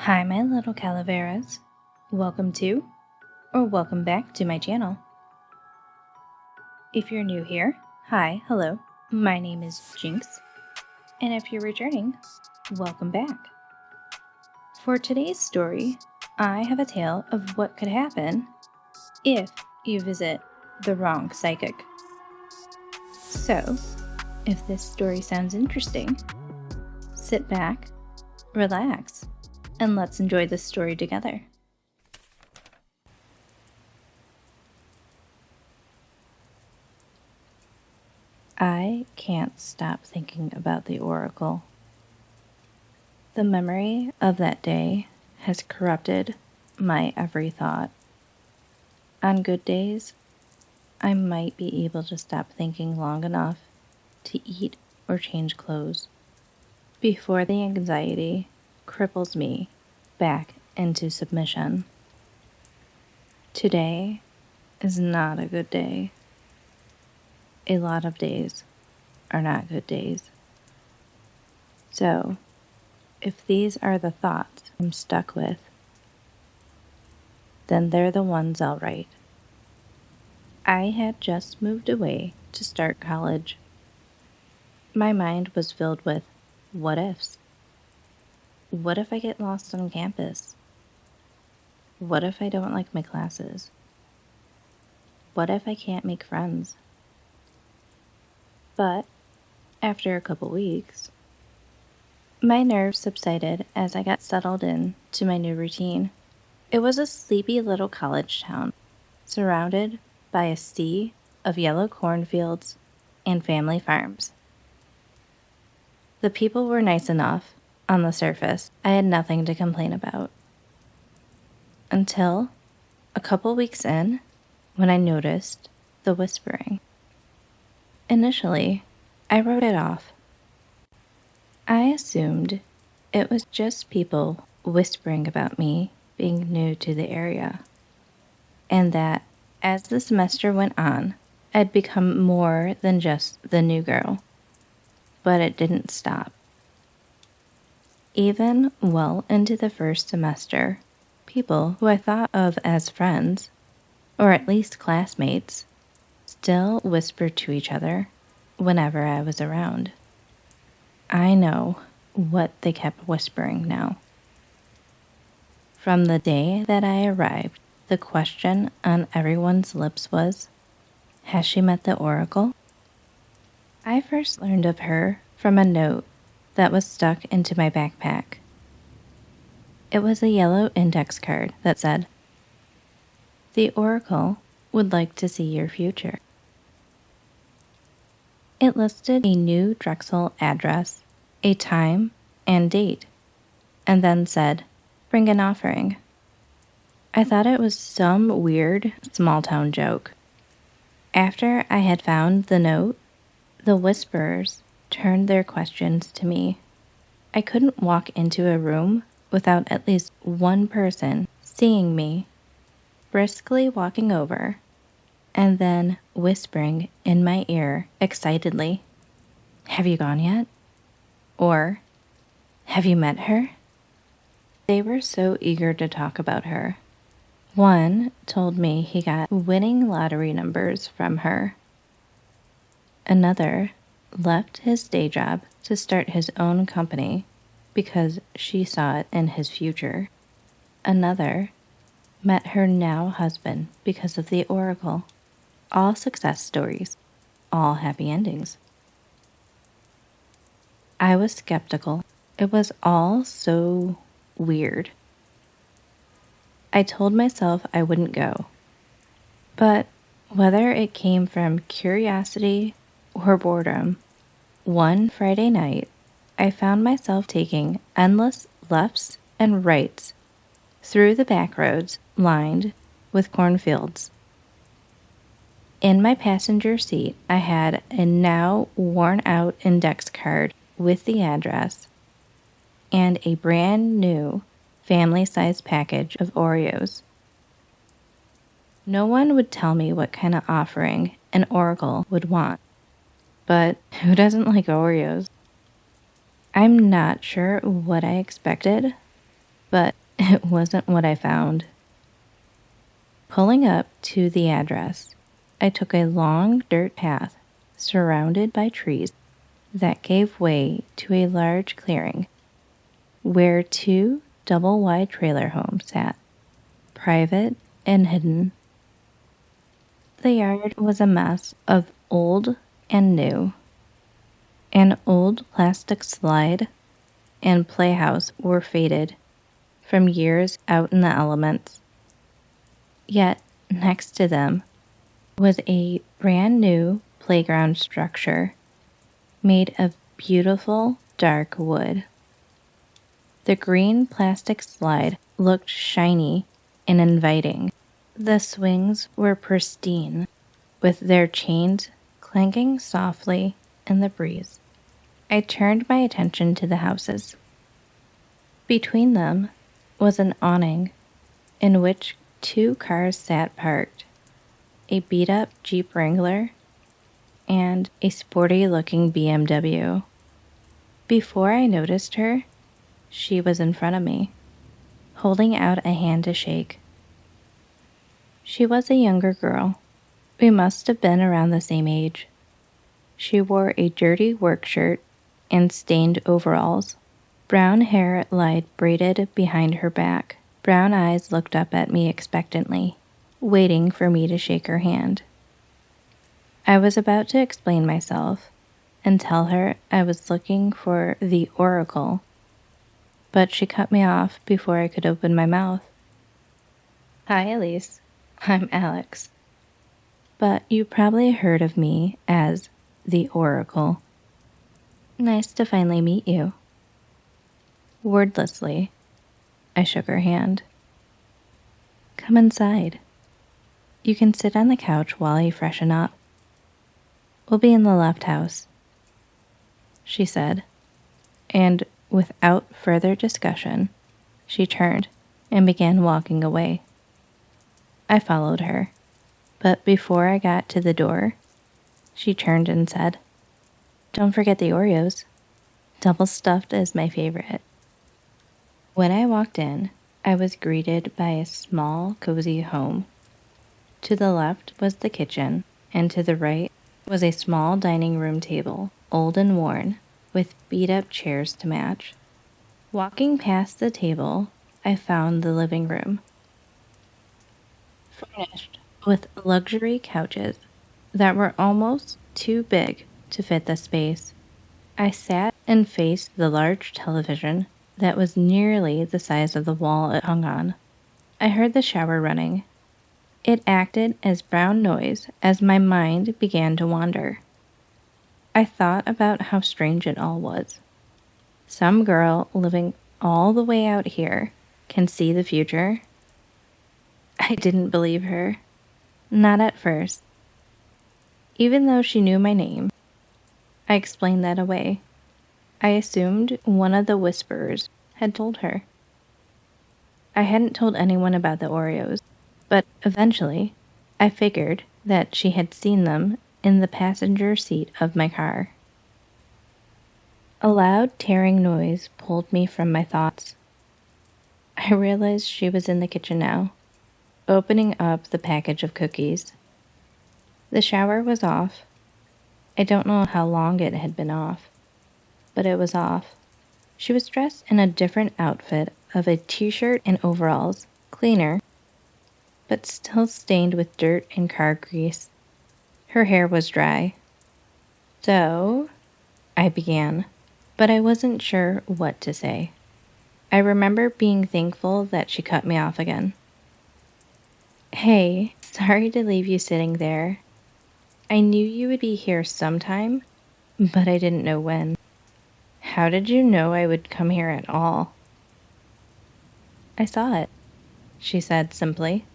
Hi, my little calaveras. Welcome to, or welcome back to my channel. If you're new here, hi, hello, my name is Jinx, and if you're returning, welcome back. For today's story, I have a tale of what could happen if you visit the wrong psychic. So, if this story sounds interesting, sit back, relax, and let's enjoy this story together. I can't stop thinking about the oracle. The memory of that day has corrupted my every thought. On good days, I might be able to stop thinking long enough to eat or change clothes before the anxiety cripples me back into submission. Today is not a good day. A lot of days are not good days. So, if these are the thoughts I'm stuck with, then they're the ones I'll write. I had just moved away to start college. My mind was filled with what ifs. What if I get lost on campus? What if I don't like my classes? What if I can't make friends? But after a couple weeks, my nerves subsided as I got settled in to my new routine. It was a sleepy little college town, surrounded by a sea of yellow cornfields and family farms. The people were nice enough on the surface. I had nothing to complain about. Until a couple weeks in, when I noticed the whispering. Initially, I wrote it off. I assumed it was just people whispering about me being new to the area, and that as the semester went on, I'd become more than just the new girl. But it didn't stop. Even well into the first semester, people who I thought of as friends, or at least classmates, still whispered to each other whenever I was around. I know what they kept whispering now. From the day that I arrived, the question on everyone's lips was, has she met the oracle? I first learned of her from a note that was stuck into my backpack. It was a yellow index card that said, "The oracle would like to see your future." It listed a new Drexel address, a time and date, and then said, "Bring an offering." I thought it was some weird small-town joke. After I had found the note, the whisperers turned their questions to me. I couldn't walk into a room without at least one person seeing me, briskly walking over, and then whispering in my ear excitedly, "Have you gone yet?" Or, "Have you met her?" They were so eager to talk about her. One told me he got winning lottery numbers from her. Another left his day job to start his own company because she saw it in his future. Another met her now husband because of the oracle. All success stories, all happy endings. I was skeptical. It was all so weird. I told myself I wouldn't go. But whether it came from curiosity or boredom, one Friday night, I found myself taking endless lefts and rights through the back roads lined with cornfields. In my passenger seat, I had a now worn-out index card with the address and a brand new family-sized package of Oreos. No one would tell me what kind of offering an oracle would want, but who doesn't like Oreos? I'm not sure what I expected, but it wasn't what I found. Pulling up to the address, I took a long dirt path surrounded by trees that gave way to a large clearing where two double-wide trailer homes sat, private and hidden. The yard was a mess of old and new. An old plastic slide and playhouse were faded from years out in the elements. Yet, next to them was a brand new playground structure made of beautiful dark wood. The green plastic slide looked shiny and inviting. The swings were pristine, with their chains clanking softly in the breeze. I turned my attention to the houses. Between them was an awning in which two cars sat parked, a beat-up Jeep Wrangler and a sporty-looking BMW. Before I noticed her, she was in front of me, holding out a hand to shake. She was a younger girl. We must have been around the same age. She wore a dirty work shirt and stained overalls. Brown hair lied braided behind her back. Brown eyes looked up at me expectantly, waiting for me to shake her hand. I was about to explain myself and tell her I was looking for the Oracle, but she cut me off before I could open my mouth. Hi, Elise. I'm Alex. But you probably heard of me as the Oracle. Nice to finally meet you. Wordlessly, I shook her hand. Come inside. You can sit on the couch while you freshen up. We'll be in the left house, she said, and without further discussion, she turned and began walking away. I followed her, but before I got to the door, she turned and said, Don't forget the Oreos. Double stuffed is my favorite. When I walked in, I was greeted by a small, cozy home. To the left was the kitchen, and to the right was a small dining room table, old and worn, with beat-up chairs to match. Walking past the table, I found the living room, furnished with luxury couches that were almost too big to fit the space. I sat and faced the large television that was nearly the size of the wall it hung on. I heard the shower running. It acted as brown noise as my mind began to wander. I thought about how strange it all was. Some girl living all the way out here can see the future. I didn't believe her. Not at first. Even though she knew my name, I explained that away. I assumed one of the whisperers had told her. I hadn't told anyone about the Oreos, but eventually I figured that she had seen them in the passenger seat of my car. A loud tearing noise pulled me from my thoughts. I realized she was in the kitchen now, opening up the package of cookies. The shower was off. I don't know how long it had been off, but it was off. She was dressed in a different outfit of a t-shirt and overalls, cleaner, but still stained with dirt and car grease. Her hair was dry. So, I began, but I wasn't sure what to say. I remember being thankful that she cut me off again. Hey, sorry to leave you sitting there. I knew you would be here sometime, but I didn't know when. How did you know I would come here at all? I saw it, she said simply.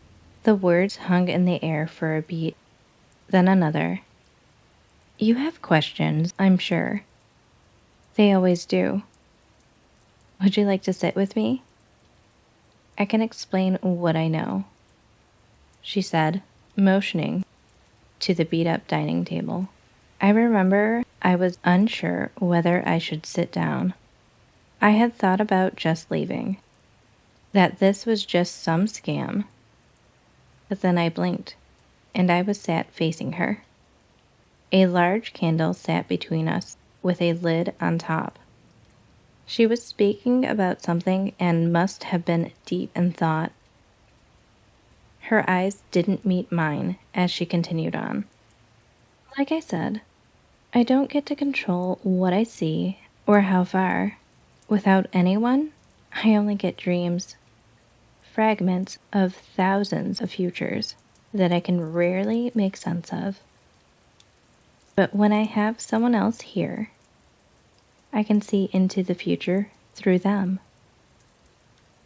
The words hung in the air for a beat, then another. You have questions, I'm sure. They always do. Would you like to sit with me? I can explain what I know, she said, motioning to the beat-up dining table. I remember I was unsure whether I should sit down. I had thought about just leaving. that this was just some scam. But then I blinked, and I was sat facing her. A large candle sat between us, with a lid on top. She was speaking about something and must have been deep in thought. Her eyes didn't meet mine as she continued on. Like I said, I don't get to control what I see or how far. Without anyone, I only get dreams, fragments of thousands of futures that I can rarely make sense of. But when I have someone else here, I can see into the future through them.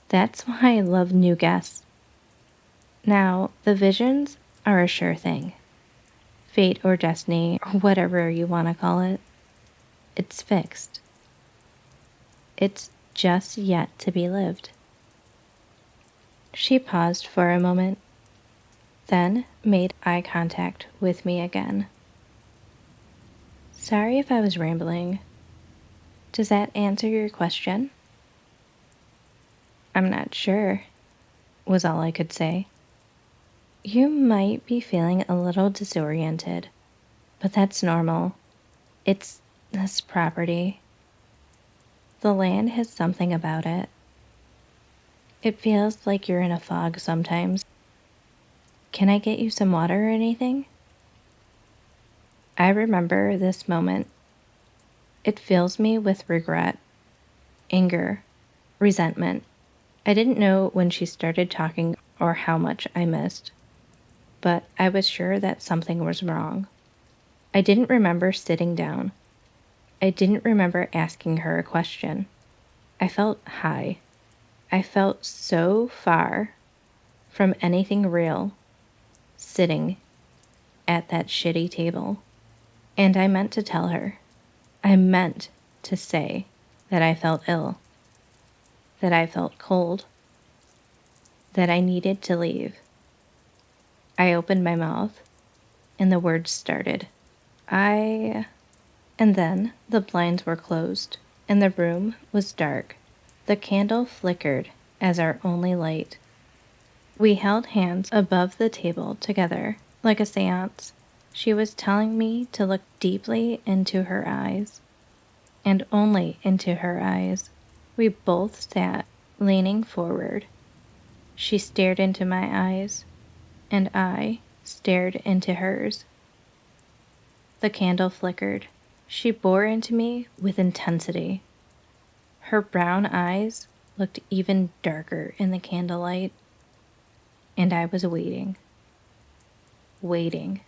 That's why I love new guests. Now, the visions are a sure thing. Fate or destiny, or whatever you want to call it. It's fixed. It's just yet to be lived. She paused for a moment, then made eye contact with me again. Sorry if I was rambling. Does that answer your question? I'm not sure, was all I could say. You might be feeling a little disoriented, but that's normal. It's this property. The land has something about it. It feels like you're in a fog sometimes. Can I get you some water or anything? I remember this moment. It fills me with regret, anger, resentment. I didn't know when she started talking or how much I missed, but I was sure that something was wrong. I didn't remember sitting down. I didn't remember asking her a question. I felt high. I felt so far from anything real, sitting at that shitty table. And I meant to tell her. I meant to say that I felt ill, that I felt cold, that I needed to leave. I opened my mouth, and the words started. And then the blinds were closed, and the room was dark. The candle flickered as our only light. We held hands above the table together, like a seance. She was telling me to look deeply into her eyes, and only into her eyes. We both sat, leaning forward. She stared into my eyes, and I stared into hers. The candle flickered. She bore into me with intensity. Her brown eyes looked even darker in the candlelight, and I was waiting. Waiting.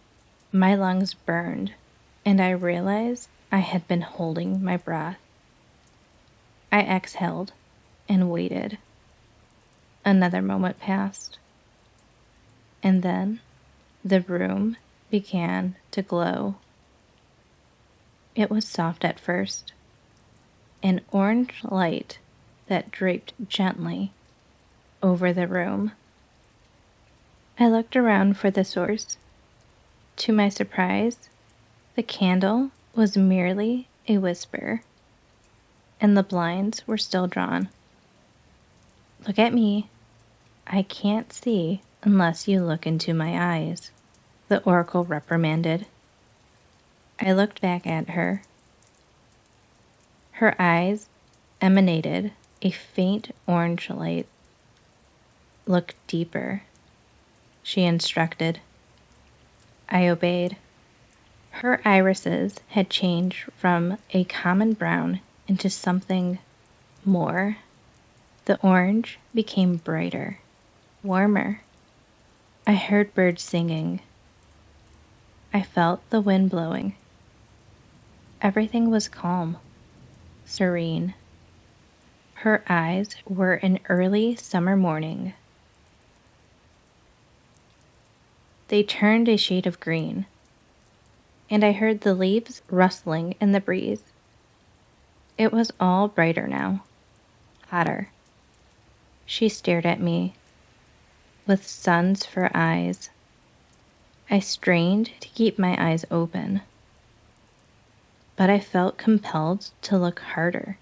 My lungs burned, and I realized I had been holding my breath. I exhaled and waited. Another moment passed, and then the room began to glow. It was soft at first, an orange light that draped gently over the room. I looked around for the source. To my surprise, the candle was merely a whisper, and the blinds were still drawn. Look at me. I can't see unless you look into my eyes, the oracle reprimanded. I looked back at her. Her eyes emanated a faint orange light. Look deeper, she instructed. I obeyed. Her irises had changed from a common brown into something more. The orange became brighter, warmer. I heard birds singing. I felt the wind blowing. Everything was calm, serene. Her eyes were an early summer morning. They turned a shade of green, and I heard the leaves rustling in the breeze. It was all brighter now, hotter. She stared at me with suns for eyes. I strained to keep my eyes open, but I felt compelled to look harder.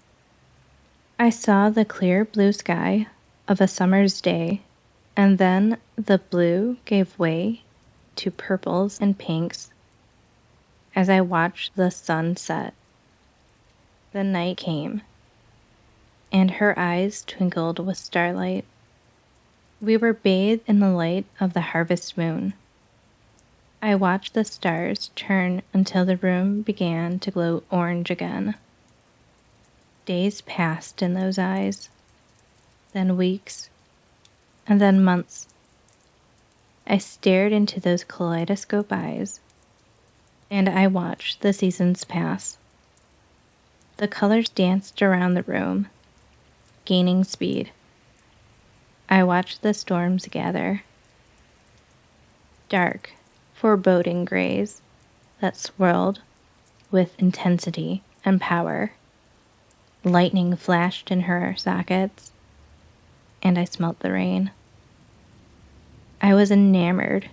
I saw the clear blue sky, of a summer's day, and then the blue gave way to purples and pinks as I watched the sun set. The night came, and her eyes twinkled with starlight. We were bathed in the light of the harvest moon. I watched the stars turn until the room began to glow orange again. Days passed in those eyes, then weeks, and then months. I stared into those kaleidoscope eyes, and I watched the seasons pass. The colors danced around the room, gaining speed. I watched the storms gather. Dark, foreboding grays that swirled with intensity and power. Lightning flashed in her sockets, and I smelt the rain. I was enamored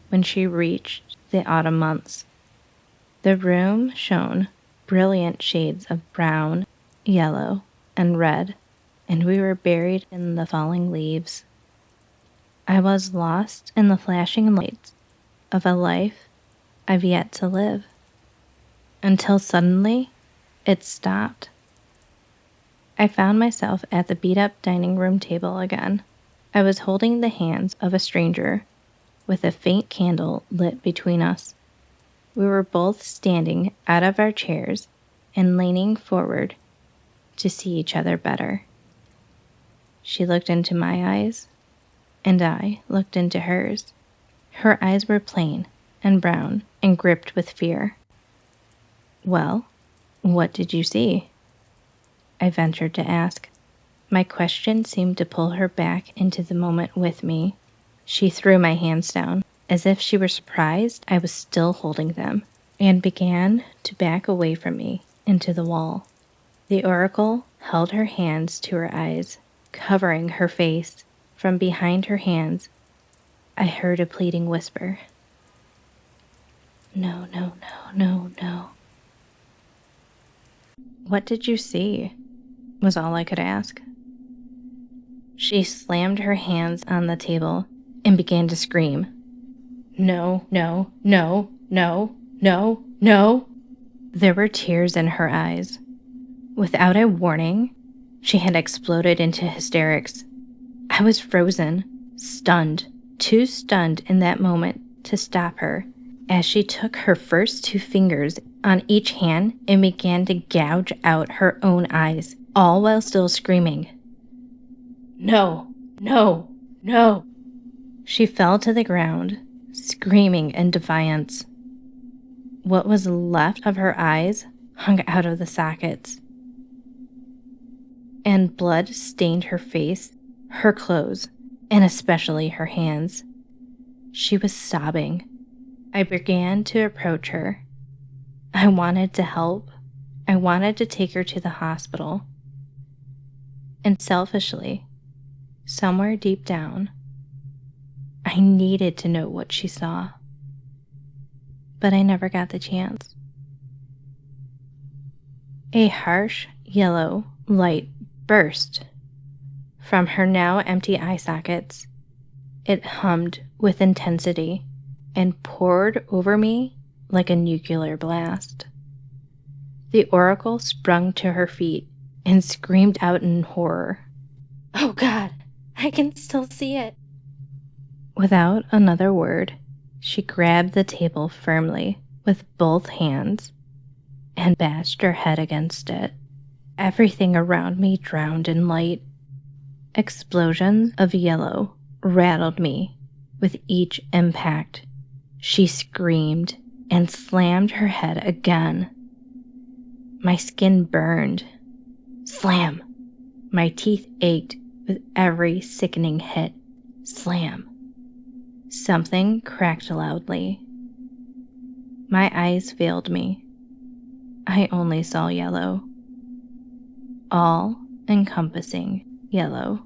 when she reached the autumn months. The room shone brilliant shades of brown, yellow, and red, and we were buried in the falling leaves. I was lost in the flashing lights of a life I've yet to live, until suddenly it stopped. I found myself at the beat-up dining room table again. I was holding the hands of a stranger, with a faint candle lit between us. We were both standing out of our chairs and leaning forward to see each other better. She looked into my eyes, and I looked into hers. Her eyes were plain and brown and gripped with fear. "Well, what did you see?" I ventured to ask. My question seemed to pull her back into the moment with me. She threw my hands down, as if she were surprised I was still holding them, and began to back away from me into the wall. The oracle held her hands to her eyes, covering her face. From behind her hands, I heard a pleading whisper. "No, no, no, no, no." "What did you see?" was all I could ask. She slammed her hands on the table and began to scream. "No, no, no, no, no, no." There were tears in her eyes. Without a warning, she had exploded into hysterics. I was frozen, stunned, too stunned in that moment to stop her, as she took her first two fingers on each hand and began to gouge out her own eyes, all while still screaming. "No, no, no." She fell to the ground, screaming in defiance. What was left of her eyes hung out of the sockets, and blood stained her face, her clothes, and especially her hands. She was sobbing. I began to approach her. I wanted to help. I wanted to take her to the hospital. And selfishly, somewhere deep down, I needed to know what she saw. But I never got the chance. A harsh yellow light burst from her now empty eye sockets. It hummed with intensity and poured over me like a nuclear blast. The oracle sprung to her feet and screamed out in horror. "Oh God, I can still see it." Without another word, she grabbed the table firmly with both hands and bashed her head against it. Everything around me drowned in light. Explosions of yellow rattled me with each impact. She screamed and slammed her head again. My skin burned. Slam! My teeth ached with every sickening hit. Slam! Something cracked loudly. My eyes failed me. I only saw yellow. All-encompassing yellow.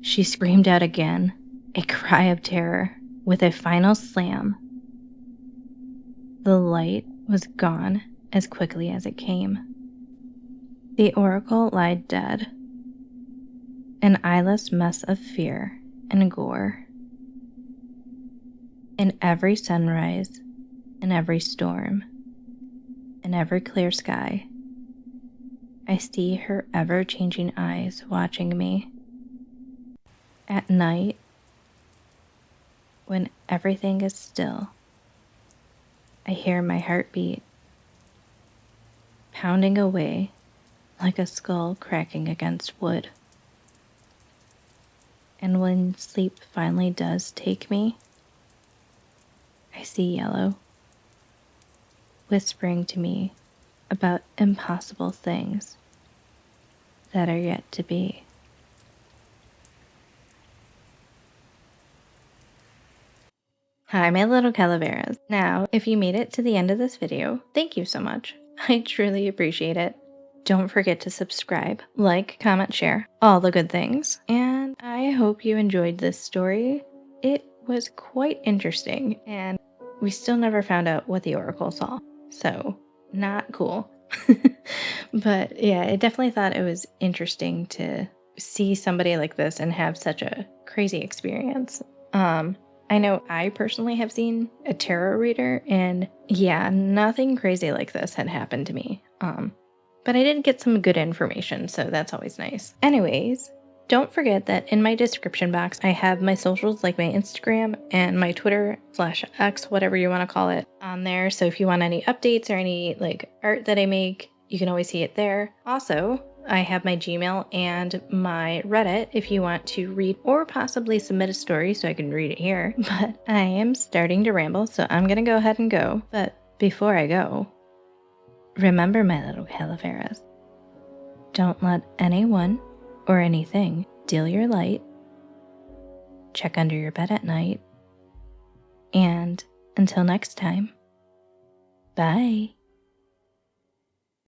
She screamed out again, a cry of terror, with a final slam. The light was gone as quickly as it came. The oracle lied dead. an eyeless mess of fear and gore. In every sunrise, in every storm, in every clear sky, I see her ever-changing eyes watching me. At night, when everything is still, I hear my heartbeat pounding away like a skull cracking against wood. And when sleep finally does take me, I see yellow, whispering to me about impossible things that are yet to be. Hi, my little calaveras. Now, if you made it to the end of this video, thank you so much. I truly appreciate it. Don't forget to subscribe, like, comment, share, all the good things. And I hope you enjoyed this story. It was quite interesting, and we still never found out what the Oracle saw. So, not cool. But yeah, I definitely thought it was interesting to see somebody like this and have such a crazy experience. I know I personally have seen a tarot reader, and yeah, nothing crazy like this had happened to me. But I did get some good information, so that's always nice. Anyways, don't forget that in my description box, I have my socials like my Instagram and my Twitter/X, whatever you want to call it, on there. So if you want any updates or any like art that I make, you can always see it there. Also, I have my Gmail and my Reddit if you want to read or possibly submit a story so I can read it here. But I am starting to ramble, so I'm going to go ahead and go. But before I go, remember, my little calaveras, don't let anyone or anything steal your light. Check under your bed at night. And until next time, bye.